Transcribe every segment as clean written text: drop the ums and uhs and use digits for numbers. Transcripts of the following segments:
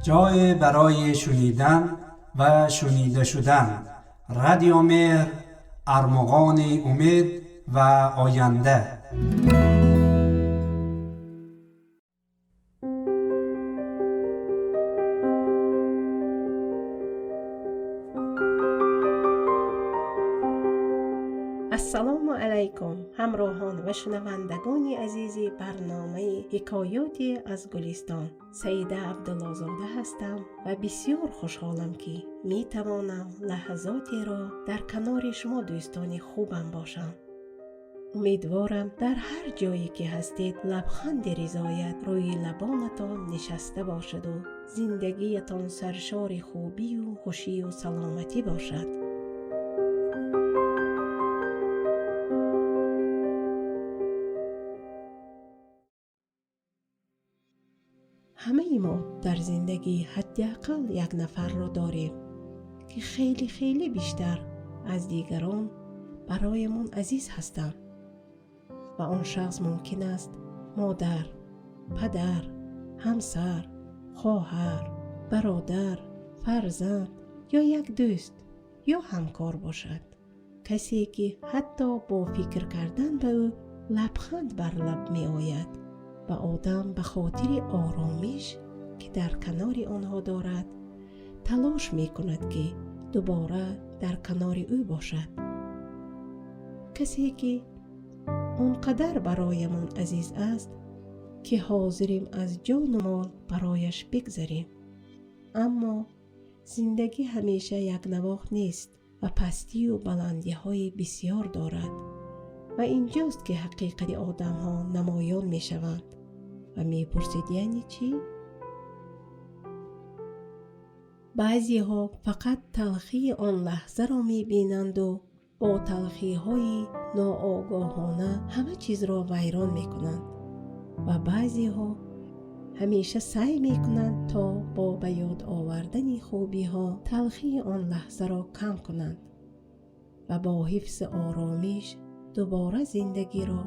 جای برای شنیدن و شنیده شدن. رادیو مهر، ارمغان امید و آینده. السلام علیکم همراهان و شنوندگان عزیزی برنامه حکایات از گلستان. سعیده عبدالله‌زاده هستم و بسیار خوشحالم که می توانم لحظاتی را در کنار شما دوستان خوبم باشم. امیدوارم در هر جایی که هستید لبخند رضایت روی لبانتان نشسته باشد و زندگیتان سرشار خوبی و خوشی و سلامتی باشد. همه ما در زندگی حداقل یک نفر را داریم که خیلی بیشتر از دیگران برایمان عزیز هستند و آن شخص ممکن است مادر، پدر، همسر، خواهر، برادر، فرزند یا یک دوست یا همکار باشد. کسی که حتی با فکر کردن به او لبخند بر لب می آید و آدم به خاطر آرامش که در کنار آنها دارد تلاش می کند که دوباره در کنار او باشد. کسی که آنقدر برایمان عزیز است که حاضریم از جان و مال برایش بگذاریم. اما زندگی همیشه یک نواخت نیست و پستی و بلندی های بسیار دارد و اینجاست که حقیقت آدم ها نمایان می شوند. و می پرسید یعنی چی؟ بعضی ها فقط تلخی آن لحظه را می بینند و با تلخی های ناآگاهانه همه چیز را ویران می کنند و بعضی ها همیشه سعی می کنند تا با به یاد آوردن خوبی ها تلخی آن لحظه را کم کنند و با حفظ آرامش دوباره زندگی را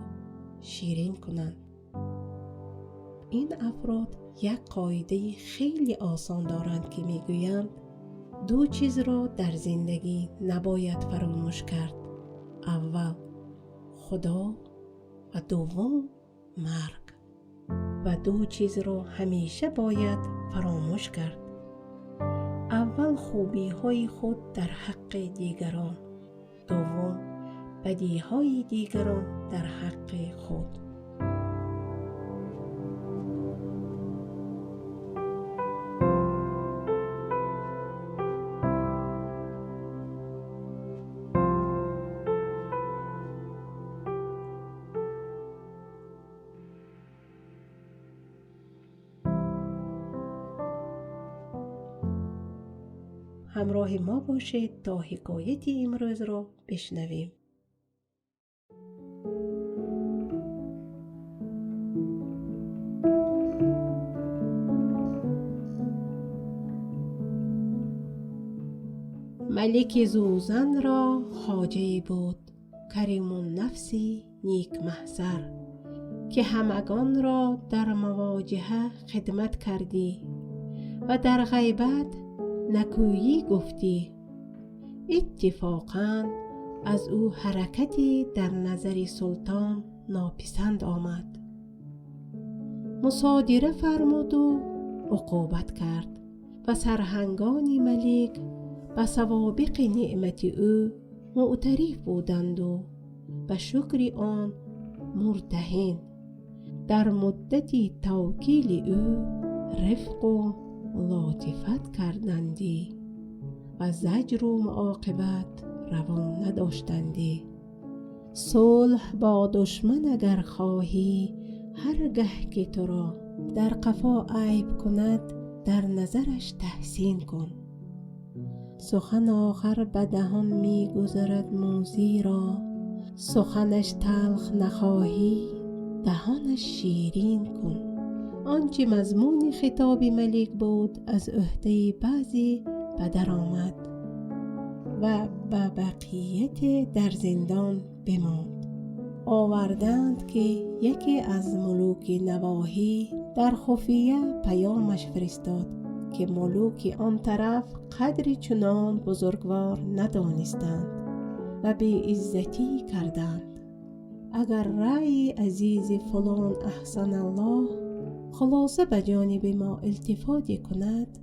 شیرین کنند. این افراد یک قاعده خیلی آسان دارند که میگویند دو چیز را در زندگی نباید فراموش کرد. اول خدا و دوم مرگ. و دو چیز را همیشه باید فراموش کرد. اول خوبی های خود در حق دیگران. دوم بدی های دیگران در حق خود. همراه ما باشید تا حکایت امروز را بشنویم. ملک زوزن را خواجه‌ای بود، کریم النفس نیک محضر، که همگان را در مواجهه خدمت کردی و در غیبت نکویی گفتی. اتفاقاً از او حرکتی در نظر سلطان ناپسند آمد. مصادره فرمود و عقوبت کرد و سرهنگان ملک به سوابق نعمت او معترف بودند و به شکر آن مرتهن. در مدت توکیل او رفق و لطافت کردندی و زجر و معاقبت روان نداشتندی. صلح با دشمن اگر خواهی، هرگه که تو را در قفا عیب کند در نظرش تحسین کن. سخن آخر به دهان می گذرد موذی را، سخنش تلخ نخواهی دهانش شیرین کن. آنچه مضمون خطاب ملک بود از عهده بعضی به در آمد و به بقیت در زندان بماند. آوردند که یکی از ملوک نواحی در خفیه پیامش فرستاد که ملوک آن طرف قدری چنان بزرگوار ندانستند و بی عزتی کردند. اگر رأی عزیز فلان احسن الله خلاصه به جانب ما التفاتی کند،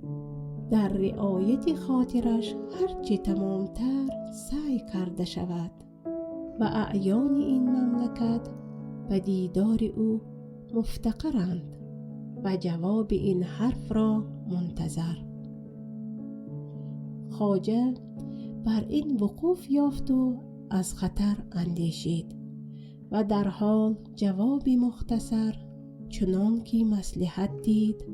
در رعایت خاطرش هرچی تمامتر سعی کرده شود و اعیان این مملکت به دیدار او مفتقرند و جواب این حرف را منتظر. خواجه بر این وقوف یافت و از خطر اندیشید و در حال جوابی مختصر چنان که مصلحت دید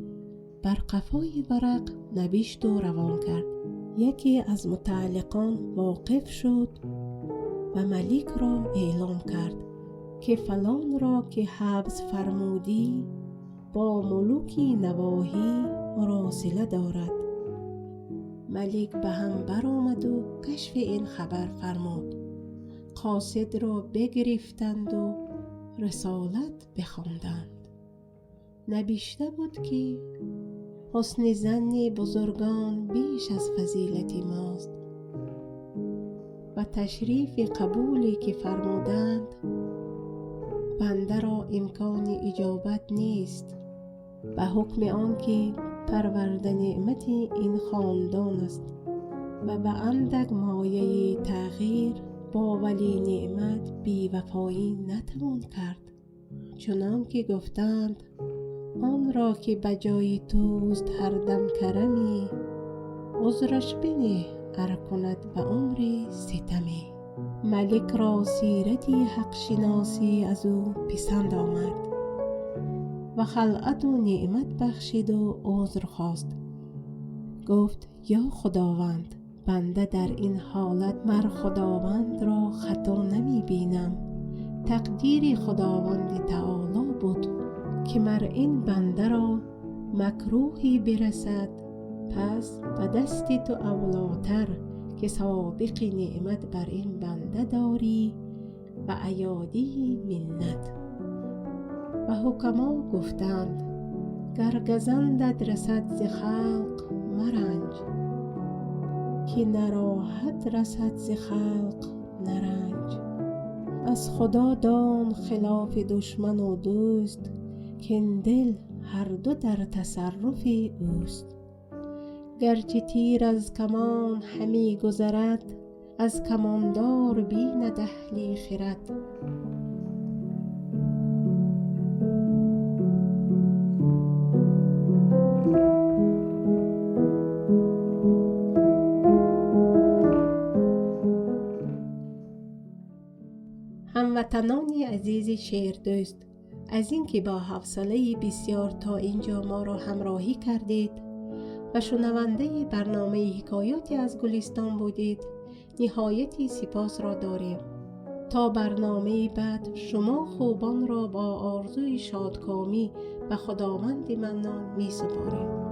بر قفای ورق نوشت و روان کرد. یکی از متعلقان واقف شد و ملک را اعلام کرد که فلان را که حبس فرمودی با ملوکی نواحی مراسله دارد. ملک به هم برآمد و کشف این خبر فرمود. قاصد را بگرفتند و رسالت بخواندند. نبشته بود که حسن ظن بزرگان بیش از فضیلت ماست و تشریف قبولی که فرمودند بنده را امکان اجابت نیست به حکم آن که پرورده نعمت این خاندان است و به اندک مایه تغییر با ولی نعمت بی وفایی نتوان کرد. چنان که گفتند آن را که بجای توست هر دم کرمی، عذرش بنه ار کند به عمر ستمی. ملک را سیرتی حق شناسی از او پسند آمد و خلعت و نعمت بخشید و عذر خواست. گفت یا خداوند، بنده در این حالت مر خداوند را خطا نمی بینم. تقدیر خداوند تعالی بود که مر این بنده را مکروهی برسد، پس به دست تو اولاتر که سابق نعمت بر این بنده داری و ایادی منت. و حکما گفتند گر گزندت رسد ز خلق مرنج، که نراحت رسد ز خلق نرنج. از خدا دان خلاف دشمن و دوست، که این دل هر دو در تصرف اوست. گرچه تیر از کمان همی گذرد، از کماندار بیند اهل خرد. هموطنان عزیز شعردوست، از اینکه با حوصله بسیار تا اینجا ما را همراهی کردید و شنونده برنامه حکایاتی از گلستان بودید، نهایتی سپاس را داریم. تا برنامه بعد شما خوبان را با آرزوی شادکامی به خداوند منان می سپاریم.